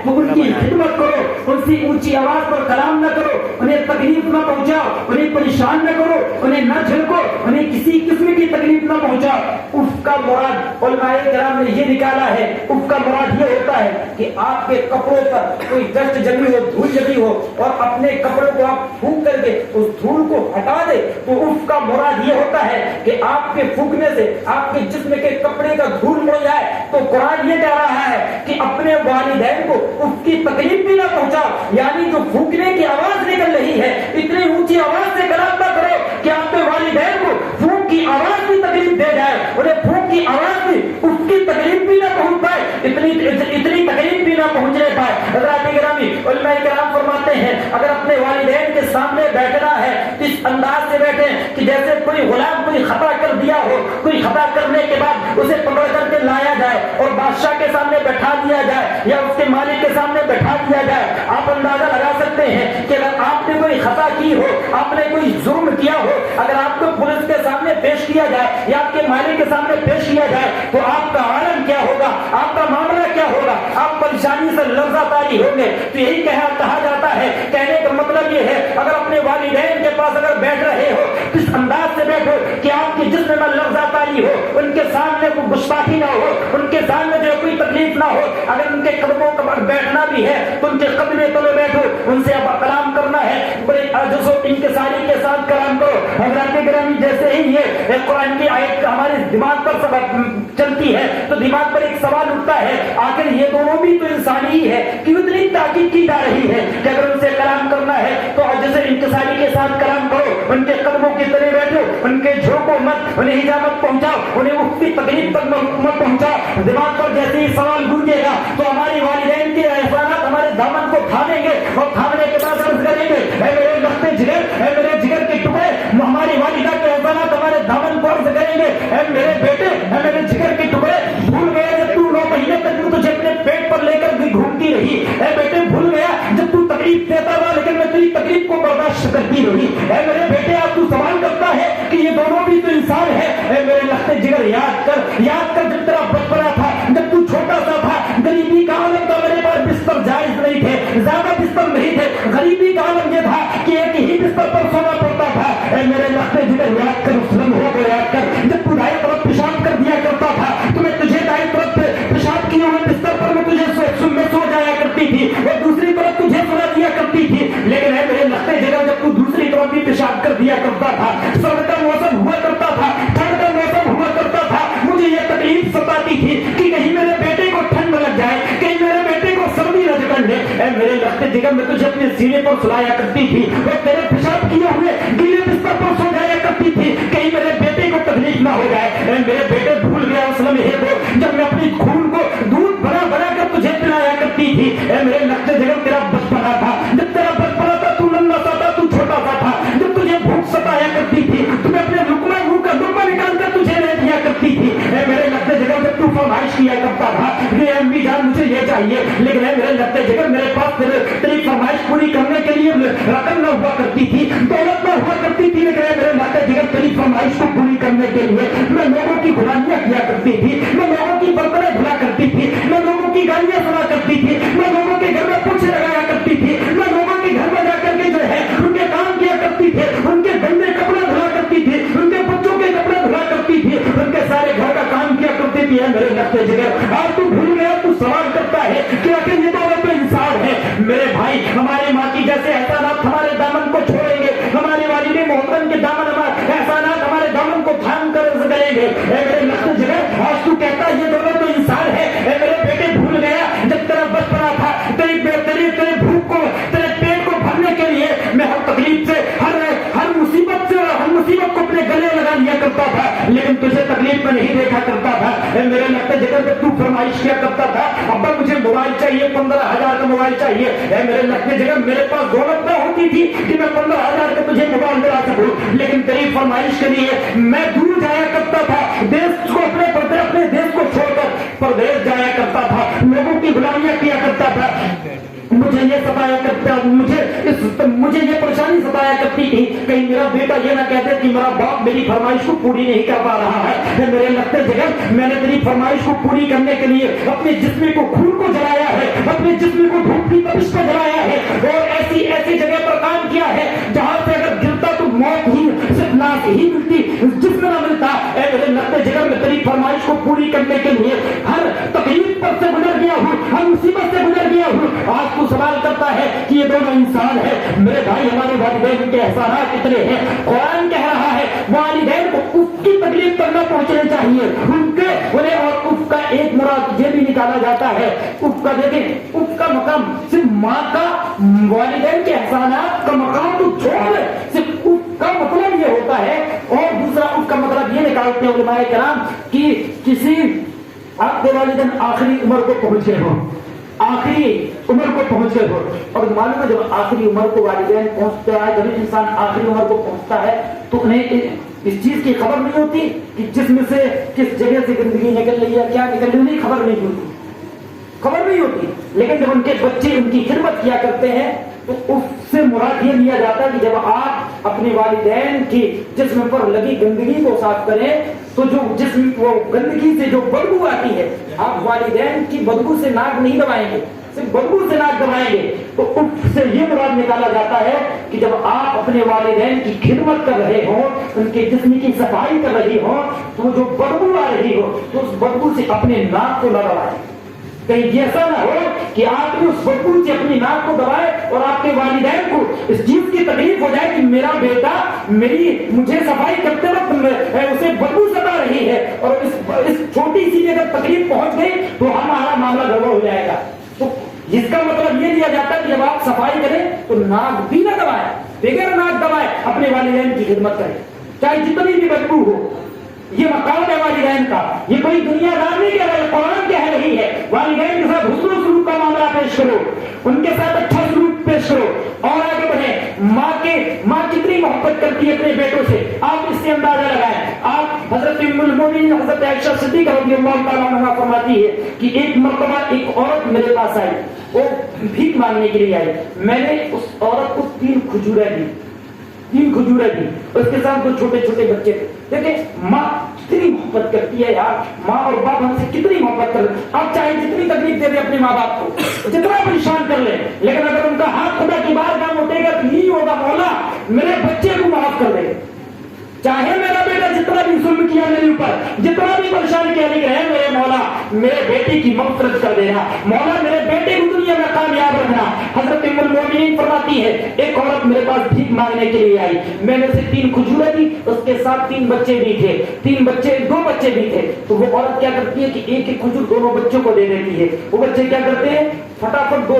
تو ان کی خدمت کرو، ان سے اونچی آواز پر کلام نہ کرو، انہیں تکلیف نہ پہنچاؤ، انہیں پریشان نہ کرو، انہیں نہ جھڑکو، انہیں کسی قسم کی تکلیف نہ پہنچاؤ۔ اف کا مراد علماء کرام نے یہ نکالا ہے، اف کا مراد یہ ہوتا ہے کہ آپ کے کپڑوں پر کوئی ڈسٹ جمی ہو، دھول جمی ہو، اور اپنے کپڑوں کو آپ پھونک کر کے اس دھول کو ہٹا دے، تو اف کا مراد یہ ہوتا ہے کہ آپ کے پھونکنے سے آپ کے جسم کے کپڑے کا دھول مڑ جائے۔ تو قرآن یہ کہہ رہا ہے کہ اپنے والدین کو اف کی تکلیف بھی نہ پہنچاؤ، یعنی جو پھونکنے کی آواز نکل رہی ہے اتنی اونچی آواز سے کلام نہ کرو کہ آپ کے والدین کو پھونک کی آواز بھی تکلیف دے جائے، انہیں پھونک کی آواز بھی اف کی تکلیف بھی نہ پہنچ پائے، اتنی تکلیف بھی نہ پہنچنے پائے۔ حضرات گرامی، علماء کرام فرماتے ہیں اگر اپنے والدین کے سامنے بیٹھنا ہے اس انداز سے بیٹھیں کہ جیسے کوئی غلام کوئی خطا کر دیا ہو، کوئی خطا کرنے کے بعد اسے پکڑ کر کے لایا جائے اور بادشاہ کے سامنے بیٹھا دیا جائے یا اس کے مالک کے سامنے بیٹھا دیا جائے۔ آپ اندازہ لگا سکتے ہیں کہ اگر آپ نے کوئی خطا کی ہو، آپ نے کوئی ظلم کیا ہو، اگر آپ کو پولیس کے سامنے پیش کیا جائے یا آپ کے مالک کے سامنے پیش کیا جائے تو آپ کا عالم کیا ہوگا، آپ کا معاملہ کیا ہوگا، آپ پریشانی سے لرزہ طاری ہوں گے۔ تو یہی کہا جاتا ہے، کہنے کا مطلب یہ ہے اگر اپنے والدین کے پاس اگر بیٹھ رہے ہو اس انداز سے بیٹھو کہ آپ کے جسم میں لرزہ طاری ہو، ان کے سامنے کوئی گستاخی نہ ہو، ان کے سامنے جو کوئی تکلیف نہ ہو، اگر ان کے قدموں پر بیٹھنا بھی ہے تو ان کے قدمے تلے بیٹھو، ان سے اب کلام کرنا ہے بڑے عجز و انکساری کے ساتھ کلام کرو۔ حضرات گرامی، جیسے ہی یہ قرآن کی آیت ہمارے دماغ پر چلتی ہے تو دماغ پر ایک سوال اٹھتا ہے، آخر یہ دونوں بھی تو انسانی ہی ہے، کیوں اتنی تاکید کی جا رہی ہے کہ اگر ان سے کلام کرنا ہے تو جیسے انکساری کے ساتھ کلام کرو، ان کے قدموں کے تلے بیٹھو، ان کے جھوکو مت، انہیں ہجامت پہنچاؤ، انہیں اس کی تکلیف تک مت پہنچاؤ۔ دماغ پر جیسے ہی سوال گونجے گا تو ہماری والدین کے احسانات ہمارے دامن کو تھامیں گے اور تھامنے کے بعد عرض کریں گے، اے میرے لختے جگر، اے میرے جگر کے ٹکڑے، ہماری والدہ کے احسانات ہمارے دامن کو عرض کریں گے، اے میرے بیٹے، اے میرے جگر کے ٹکڑے، بھول گئے جب تو 9 مہینے تک میں تجھے اپنے پیٹ پر لے کر بھی گھومتی رہی، اے بیٹے بھول گیا جب تو تکلیف دیتا تھا لیکن میں تیری تکلیف کو برداشت کرتی رہی، اے میرے بیٹے اب تو سوال کرتا ہے کہ یہ دونوں بھی تو انسان ہے۔ اے میرے لختے جگر، یاد کر جب تیرا بچپنا تھا، جب تو چھوٹا سا تھا، غریبی کا عالم تھا، میرے پاس بستر جائز نہیں تھے، زیادہ بستر نہیں تھے، غریبی کا عالم یہ تھا کہ ایک ہی بستر پر سونا پڑتا تھا۔ اے میرے لختے جگر، یاد کر اس لمحوں کو، یاد کر جب تو دائیں طرف پیشاب کر دیا کرتا تھا تو میں تجھے دائیں طرف پیشاب کیے ہوئے بستر پر میں تجھے سو جایا کرتی تھی اور دوسری طرف تجھے سلا دیا کرتی تھی، لیکن اے میرے لختے جگر جب تو دوسری طرف بھی پیشاب کر دیا کرتا تھا، سرد کا موسم ہوا کرتا تھا، ٹھنڈ کا موسم ہوا کرتا تھا، مجھے یہ تکلیف ستاتی تھی کہ کہیں میرے بیٹے کو ٹھنڈ لگ جائے، کہیں میرے بیٹے کو سردی نہ جکڑ لے۔ اے میرے لختے جگر میں تجھے اپنے سینے پر سلایا کرتی تھی اور تیرے پیشاب کیے ہوئے گیلے بستر پر سو جایا کرتی تھی کہیں میرے بیٹے کو تکلیف نہ ہو جائے۔ اے میرے بیٹے بھول گیا اس لمحے کو جب میں اپنی خون کو دودھ بنا بنا کر تجھے پلایا کرتی تھی۔ اے میرے لختے جگر، تیرا بچپنا تھا، جب تیرا بچپنا تھا تو ننھا سا تھا، تو چھوٹا سا تھا، جب تجھے بھوک ستایا کرتی تھی تو میں اپنے لقمہ منہ کا لقمہ نکال کر تجھے دے دیا کرتی تھی۔ اے میرے لختے جگر جب تو فرمائش کیا کرتا تھا کہ امی جان مجھے یہ چاہیے، لیکن اے میرے لختے جگر میرے پاس تیری فرمائش پوری کرنے کے لیے رقم نہ ہوا کرتی تھی، دولت نہ ہوا کرتی تھی، لیکن اے میرے لختے جگر تیری فرمائش کو پوری کرنے کے لیے میں لوگوں کی غلامیاں کیا کرتی تھی، میں لوگوں کی برتنیں دھلا کرتی تھی، میں لوگوں کی گالیاں سنا کرتی تھی، میں لوگوں کے گھر میں پوچھے لگایا کرتی تھی، میں لوگوں کے گھر میں جا کر کے جو ہے ان کے کام کیا کرتی تھی، ان کے گندے کپڑے دھلا کرتی تھی، ان کے بچوں کے کپڑے دھلا کرتی تھی، ان کے سارے گھر کا کام کیا کرتی تھی۔ میرے لختے جگر آج تو بھول گیا، تو سوال کرتا ہے کہ آخر یہ دونوں تو انسان ہے۔ میرے بھائی، ہمارے ماں کی جیسے احسانات ہمارے دامن کو چھوڑیں گے، ہمارے والد محترم کے دامن ہمارے احسانات ہمارے دامن کو تھام کر کریں گے۔ اے میرے لختے جگر، آج تو کہتا ہے یہ دونوں تو انسان ہے۔ اے میرے بیٹے بھول گیا جب تیرا بچپنا تھا، تیری بھوک کو، تیرے پیٹ کو بھرنے کے لیے میں ہر تکلیف سے، ہر مصیبت سے، ہر مصیبت کو اپنے گلے لگا لیا کرتا تھا، لیکن تجھے تکلیف میں نہیں دیکھا کرتا تھا۔ اے میرے لختے جگر جب تو فرمائش کیا کرتا تھا، ابا مجھے موبائل چاہیے، 15,000 کا موبائل چاہیے، اے میرے لختے جگر میرے پاس دولت نہ ہوتی تھی کہ میں 15,000 کا تجھے موبائل دلا سکوں، لیکن تیری فرمائش کے لیے میں دور جایا کرتا تھا، دیش کو اپنے دیش کو چھوڑ کر پردیش جایا کرتا تھا، لوگوں کی غلامیاں کیا کرتا تھا، مجھے یہ ستایا کرتا، مجھے یہ پریشانی ستایا کرتی تھی کہیں میرا بیٹا یہ نہ کہتے کہ میرا باپ میری فرمائش کو پوری نہیں کر پا رہا ہے، میرے لگتے جگہ میں نے تیری فرمائش کو پوری کرنے کے لیے اپنے جسم کو خون کو جلایا ہے، اپنے جسم کو دھوپ کی تپش کو جلایا ہے، اور ایسی ایسی جگہ پر کام کیا ہے جہاں سے اگر گرتا تو موت ہی صرف ناک ہی ملتی، جسم نہ ملتا۔ اے میرے لگتے جگہ میں تیری فرمائش کو پوری کرنے کے لیے ہر تکلیف پر سے گزر گیا ہوں، ہر مصیبت سے گزر گیا ہوں۔ آج تو سوال کرتا ہے کہ یہ دونوں انسان ہے میرے بھائی، ہمارے والدین کے احسانات کتنے ہیں؟ قرآن کہہ رہا ہے والدین کو اف کی تکلیف کرنا پہنچنے چاہیے، ان کے انہیں، اور اف کا ایک مراد یہ بھی نکالا جاتا ہے، اف کا دیکھیں اف کا مقام صرف ماں کا، والدین کے احسانات کا مقام تو چھوڑ، صرف اف کا مطلب یہ ہوتا ہے، اور دوسرا اف کا مطلب یہ نکالتے ہیں علماء کرام کہ کسی آپ کے والدین آخری عمر کو پہنچے ہوں، آخری عمر کو پہنچے ہو، اور معلوم ہے جب آخری عمر کو والدین پہنچتا ہے، جب انسان آخری عمر کو پہنچتا ہے تو انہیں اس چیز کی خبر نہیں ہوتی کہ جسم سے کس جگہ سے گندگی نکل رہی ہے، کیا نکل رہی ہے، خبر نہیں ہوتی، خبر نہیں ہوتی۔ لیکن جب ان کے بچے ان کی خدمت کیا کرتے ہیں تو اس سے مراد یہ لیا جاتا ہے کہ جب آپ اپنے والدین کی جسم پر لگی گندگی کو صاف کریں تو جو جسم وہ گندگی سے جو بدبو آتی ہے، آپ والدین کی بدبو سے ناک نہیں دبائیں گے، صرف بدبو سے ناک دبائیں گے، تو اف سے یہ مراد نکالا جاتا ہے کہ جب آپ اپنے والدین کی خدمت کر رہے ہوں، ان کے جسم کی صفائی کر رہی ہوں، تو جو بدبو آ رہی ہو تو اس بدبو سے اپنے ناک کو نہ دبائیں، کہیں یہ ایسا نہ ہو کہ آپ نے اس بدبو سے اپنی ناک کو دبائے اور آپ کے والدین کو اس چیز کی تکلیف ہو جائے کہ میرا بیٹا مجھے صفائی کرتے وقت اسے بدبو ستا رہی ہے، اور اس چھوٹی سی اگر تکلیف پہنچ گئی تو ہمارا معاملہ گڑبڑ ہو جائے گا۔ تو اس کا مطلب یہ دیا جاتا ہے کہ جب آپ صفائی کریں تو ناک بھی نہ دبائیں، بغیر ناک دبائے اپنے والدین کی خدمت کریں، چاہے جتنی بھی بدبو ہو۔ یہ مقام ہے والدین کا، یہ کوئی دنیا دار نہیں کہہ رہا ہے، قرآن کہہ رہی ہے والدین کے ساتھ حسن و سلوک کا معاملہ پیش کرو، ان کے ساتھ اچھا سلوک پیش کرو اور آگے بڑھیں۔ ماں کتنی محبت کرتی ہے اپنے بیٹوں سے، آپ اس سے اندازہ لگائیں۔ آپ حضرت ام المومنین حضرت عائشہ صدیقہ رضی اللہ تعالیٰ عنہا فرماتی ہے کہ ایک مرتبہ ایک عورت میرے پاس آئی، وہ بھیک مانگنے کے لیے آئی، میں نے اس عورت کو 3 کھجوریں دی، اس کے ساتھ 2 چھوٹے چھوٹے بچے تھے۔ دیکھیں ماں کتنی محبت کرتی ہے یار، ماں اور باپ ہم سے کتنی محبت کر رہے، آپ چاہے جتنی تکلیف دے دیں اپنے ماں باپ کو، جتنا پریشان کر لیں، لیکن اگر ان کا ہاتھ خدا کی بارگاہ میں اٹھے گا تو نہیں ہوگا مولا میرے بچے کو معاف کر دے، چاہے میرا بیٹا جتنا بھی ظلم کیا میرے اوپر، جتنا بھی پریشان کیا، لیکن ہے میرے مولا میرے بیٹے کی مغفرت کر دینا، مولا میرے بیٹے کو دنیا میں کامیاب رکھنا۔ حضرت ام المومنین فرماتی ہے ایک عورت میرے پاس بھیک مانگنے کے لیے آئی، میں نے اسے 3 کھجوریں دی، اس کے ساتھ 3 بچے بھی تھے، 2 بچے بھی تھے، تو وہ عورت کیا کرتی ہے کہ ایک کھجور دونوں بچوں کو دے دیتی ہے، وہ بچے کیا کرتے ہیں فٹافٹ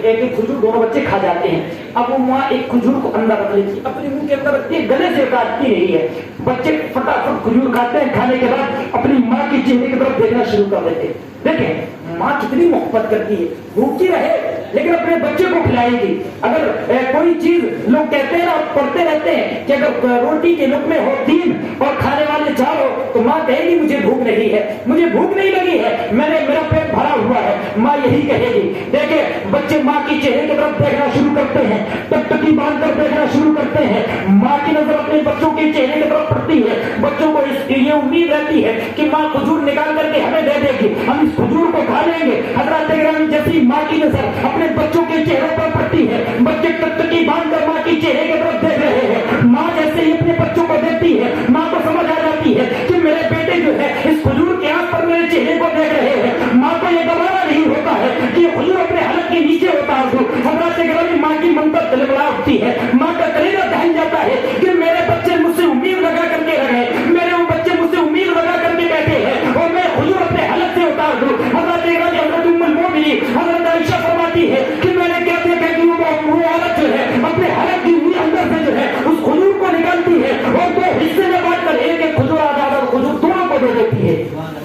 ایک کھجور دونوں بچے کھا جاتے ہیں۔ اب وہ ماں ایک کھجور کو اندر رکھ لیتی ہے، اپنے منہ کے اندر رکھتی ہے، گلے سے کاٹتی نہیں ہے، بچے فٹافٹ کھجور کھاتے ہیں، کھانے کے بعد اپنی ماں کے چہرے کی طرف دیکھنا شروع کر دیتے ہیں۔ دیکھیں ماں کتنی محبت کرتی ہے، بھوکی رہے لیکن اپنے بچے کو کھلائے گی۔ اگر کوئی چیز لوگ کہتے ہیں اور پڑھتے رہتے ہیں کہ اگر روٹی کے لقمے ہو 3 اور کھانے والے 4 ہو تو ماں کہے گی مجھے بھوک نہیں ہے، مجھے بھوک نہیں لگی ہے، میرا پیٹ بھرا ہوا ہے، ماں یہی کہے گی۔ دیکھیں بچے ماں کی چہرے کی طرف دیکھنا شروع کرتے ہیں، ٹکٹکی باندھ کر دیکھنا شروع کرتے ہیں، ماں کی نظر اپنے بچوں کے چہرے کی طرف پڑتی ہے، بچوں کو یہ امید رہتی ہے کہ ماں کھجور نکال کر کے ہمیں دے دے گی، ہم اس کھجور کو کھا لیں گے۔ حضرات گرامی جیسی ماں کی نظر اپنے بچوں کے چہروں پر پڑتی ہے، بچے ٹکٹکی باندھ کر ماں کی چہرے کی طرف دیکھ رہے ہیں، ماں جیسے ہی اپنے بچوں کو دیکھتی ہے ماں کو سمجھ آ جاتی ہے کہ میرے بیٹے جو ہے اس کھجور کے آنکھ پر میرے چہرے کو دیکھ رہے ہیں، ماں کو یہ گوارا نہیں ہوتا ہے کہ یہ کھجور اپنے حلق کے نیچے ہوتا ہے۔ حضرات گرامی ماں کی منتر تلبلا اٹھتی ہے، ماں کا کلیجہ دہل جاتا ہے کہ میرے بچے مجھ سے امید لگا کر کے رہے، میرے وہ بچے مجھ سے امید لگا کر کے بیٹھے ہیں اور میں کھجور اپنے حلق سے اتار دوں۔ حضرات گرامی حضرت ام المومنین حضرت عائشہ فرماتی ہے کہ میں نے کیا دیکھا کہ وہ عورت جو ہے اپنے حلق کی اندر سے جو ہے اس کھجور کو نکالتی ہے اور 2 حصے میں بانٹ کر ایک کھجور آزاد اور کھجور دونوں کو دے دیتی ہے۔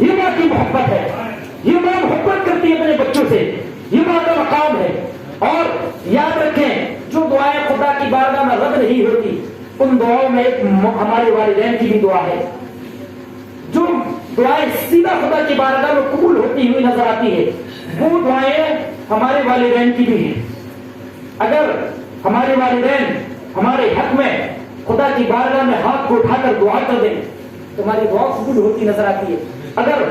یہ ماں کی محبت ہے، یہ ماں محبت کرتی ہے اپنے بچوں سے، یہ ماں کا مقام ہے۔ اور یاد رکھیں جو دعائیں خدا کی بارگاہ میں رد نہیں ہوتی ان دعاؤں میں ایک ہمارے والدین کی بھی دعا ہے، جو دعائیں سیدھا خدا کی بارگاہ میں قبول ہوتی ہوئی نظر آتی ہے وہ دعائیں ہمارے والدین کی بھی ہیں۔ اگر ہمارے والدین ہمارے حق میں خدا کی بارگاہ میں ہاتھ کو اٹھا کر دعا کر دیں تو ہماری دعا قبول ہوتی نظر آتی ہے. اگر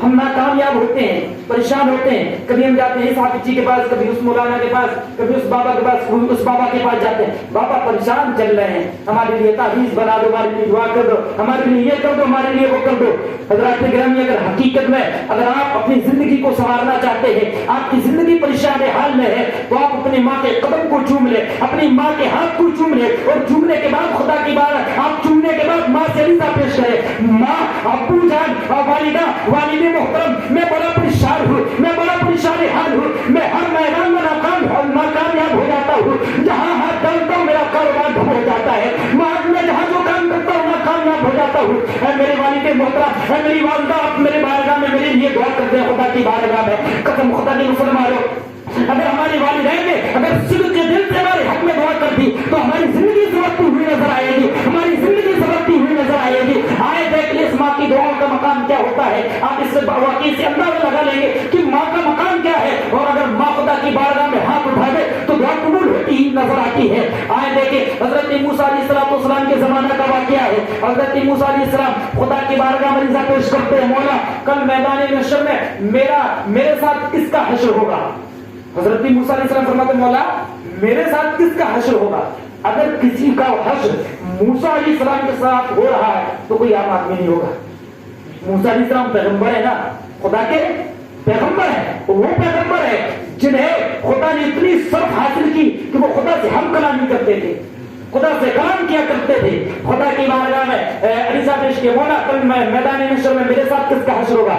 ہم ناکامیاب ہوتے ہیں، پریشان ہوتے ہیں، کبھی ہم جاتے ہیں اس حافظ جی کے پاس، کبھی اس مولانا کے پاس، کبھی اس بابا کے پاس، کبھی اس بابا کے پاس جاتے ہیں، بابا پریشان چل رہے ہیں، ہمارے لیے تعویذ بنا دو، ہمارے لیے دعا کر دو، ہمارے لیے یہ کر دو، ہمارے لیے وہ کر دو. حضرات گرامی، اگر حقیقت میں اگر آپ اپنی زندگی کو سنوارنا چاہتے ہیں، آپ کی زندگی پریشان حال میں ہے، تو آپ اپنی ماں کے قدم کو چوم لیں، اپنی ماں کے ہاتھ کو چوم لیں، اور چومنے کے بعد خدا کی بات آپ چومنے کے بعد ماں سے عریضہ پیش کریں، ماں، ابو جان اور والدہ، والد محترم، میں بڑا پریشان ہوں، میں بڑا پریشان حال ہوں، میں ہر میدان میں ناکامیاب ہو جاتا ہوں، جہاں ہاتھ ڈالتا ہوں میرا کاروبار ڈھب ہو جاتا ہے، میں جہاں جو کام کرتا ہوں ناکامیاب ہو جاتا ہوں. اے میرے والد محترم، اے میری والدہ، آپ میرے بارگاہ میں میرے لیے دعا کرتے ہیں خدا کی بارگاہ میں. قسم خدا کی مسلمانوں، اگر ہماری والدین نے اگر صدق کے دل سے ہمارے حق میں دعا کر دی تو ہماری زندگی سمجھتی ہوئی نظر آئے گی، ہماری زندگی سمجھتی ہوئی نظر آئے گی. آئے دیکھ لیں اس ماں کی دعاؤں کا مقام کیا ہوتا ہے. آپ اس سے واقعی سے اندازہ لگا لیں گے کہ ماں کا مقام کیا ہے، اور اگر ماں خدا کی بارگاہ میں ہاتھ اٹھا دے تو دعا قبول ہوتی ہی نظر آتی ہے. آئے دیکھیں حضرت موسیٰ علیہ السلام کے زمانہ کا واقعہ ہے. حضرت موسیٰ علیہ السلام خدا کی بارگاہ میں عریضہ پیش کرتے ہیں، مولا کل میدان محشر میں میرے ساتھ کس کا حشر ہوگا. حضرت موسیٰ علیہ السلام فرماتے ہیں، مولا میرے ساتھ کس کا حشر ہوگا. اگر کسی کا حشر موسیٰ علیہ السلام کے ساتھ ہو رہا ہے تو کوئی عام آدمی نہیں ہوگا. موسیٰ علیہ السلام پیغمبر ہے نا، خدا کے پیغمبر ہے، وہ پیغمبر ہے جنہیں خدا نے اتنی شرف حاصل کی کہ وہ خدا سے ہم کلامی کرتے تھے، خدا سے کلام کیا کرتے تھے. خدا کی بارگاہ میں عریضہ پیش کیا، مولا کل میدان محشر میں میرے ساتھ کس کا حشر ہوگا.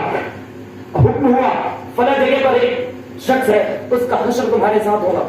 حکم ہوا فلاں جگہ پر ایک شخص ہے، اس کا حشر تمہارے ساتھ ہوگا.